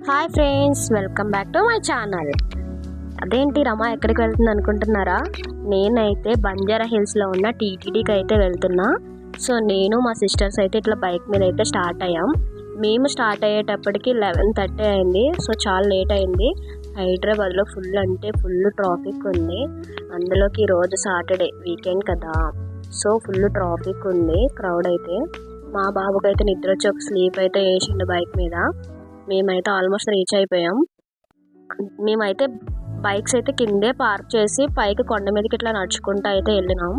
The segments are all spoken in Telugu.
Hi friends, welcome back to my channel. అదేంటి రమా ఎక్కడికి వెళ్తుంది అనుకుంటున్నారా? నేనైతే బంజారా హిల్స్లో ఉన్న టీటీడీకి అయితే వెళ్తున్నా. సో నేను మా సిస్టర్స్ అయితే ఇట్లా బైక్ మీద అయితే స్టార్ట్ అయ్యాం. మేము స్టార్ట్ అయ్యేటప్పటికి 11:30 అయింది. సో చాలా లేట్ అయింది. హైదరాబాద్లో ఫుల్ అంటే ఫుల్ ట్రాఫిక్ ఉంది. అందులోకి ఈరోజు సాటర్డే వీకెండ్ కదా, సో ఫుల్ ట్రాఫిక్ ఉంది, క్రౌడ్ అయితే. మా బాబుకి అయితే నిద్ర వచ్చి ఒక స్లీప్ అయితే వేసిండు బైక్ మీద. మేమైతే ఆల్మోస్ట్ రీచ్ అయిపోయాం. మేమైతే బైక్స్ అయితే కిందే పార్క్ చేసి పైకి కొండ మీదకి ఇట్లా నడుచుకుంటూ అయితే వెళ్ళినాం.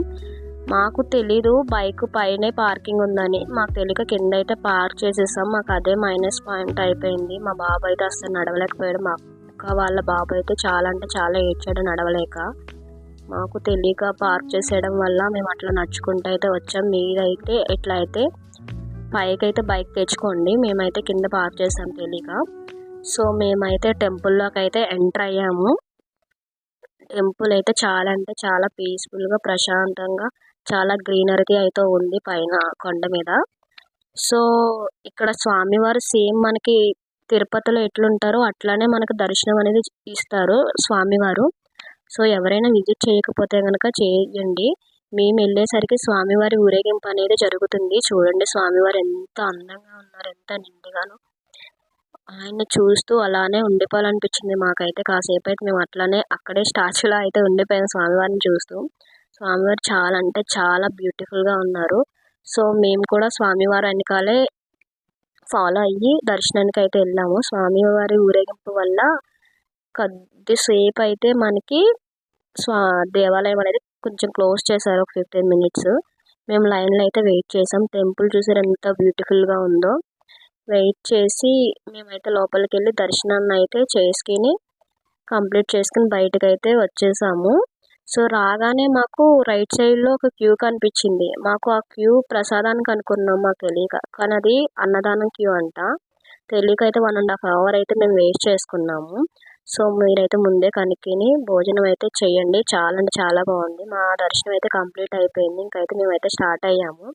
మాకు తెలీదు బైక్ పైనే పార్కింగ్ ఉందని. మాకు తెలియక కింద అయితే పార్క్ చేసేసాం. మాకు అదే మైనస్ పాయింట్ అయిపోయింది. మా బాబు అయితే అస్సలు నడవలేకపోయాడు. మా అక్క వాళ్ళ బాబు అయితే చాలా అంటే చాలా ఏడ్చాడు నడవలేక. మాకు తెలియక పార్క్ చేసేయడం వల్ల మేము అట్లా నడుచుకుంటూ అయితే వచ్చాం. మీరైతే ఎట్లా అయితే పైకి అయితే బైక్ తెచ్చుకోండి. మేమైతే కింద పార్క్ చేసాం తెలియక. సో మేమైతే టెంపుల్లోకి అయితే ఎంటర్ అయ్యాము. టెంపుల్ అయితే చాలా అంటే చాలా పీస్ఫుల్గా ప్రశాంతంగా చాలా గ్రీనరీ అయితే ఉంది పైన కొండ మీద. సో ఇక్కడ స్వామివారు సేమ్ మనకి తిరుపతిలో ఎట్లుంటారో అట్లానే మనకు దర్శనం అనేది ఇస్తారు స్వామివారు. సో ఎవరైనా విజిట్ చేయకపోతే కనుక చేయండి. మేము వెళ్ళేసరికి స్వామివారి ఊరేగింపు అనేది జరుగుతుంది. చూడండి స్వామివారు ఎంత అందంగా ఉన్నారు, ఎంత నిండుగాను. ఆయన్ని చూస్తూ అలానే ఉండిపోవాలనిపించింది మాకైతే. కాసేపు అయితే మేము అట్లానే అక్కడే స్టాచ్యూలో అయితే ఉండిపోయాం స్వామివారిని చూస్తూ. స్వామివారు చాలా అంటే చాలా బ్యూటిఫుల్గా ఉన్నారు. సో మేము కూడా స్వామివారి వెనకాలే ఫాలో అయ్యి దర్శనానికి అయితే వెళ్ళాము. స్వామివారి ఊరేగింపు వల్ల కొద్దిసేపు అయితే మనకి దేవాలయం అనేది కొంచెం క్లోజ్ చేశారు, ఒక 15 minutes. మేము లైన్లో అయితే వెయిట్ చేసాం. టెంపుల్ చూసారు ఎంత బ్యూటిఫుల్గా ఉందో. వెయిట్ చేసి మేమైతే లోపలికి వెళ్ళి దర్శనాన్ని అయితే చేసుకుని కంప్లీట్ చేసుకుని బయటకు అయితే వచ్చేసాము. సో రాగానే మాకు రైట్ సైడ్లో ఒక క్యూ కనిపించింది. మాకు ఆ క్యూ ప్రసాదానికి అనుకున్నాం మాకు తెలియక, కానీ అది అన్నదానం క్యూ అంట. తెలియక అయితే 1.5 hour అయితే మేము వేస్ట్ చేసుకున్నాము. సో మీరైతే ముందే కనుక్కొని భోజనం అయితే చేయండి. చాలా అంటే చాలా బాగుంది. మా దర్శనం అయితే కంప్లీట్ అయిపోయింది. ఇంకైతే మేమైతే స్టార్ట్ అయ్యాము.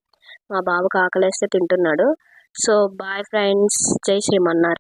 మా బాబుకి ఆకలేస్తే తింటున్నాడు. సో బాయ్ ఫ్రెండ్స్, జై శ్రీమన్నారాయణ.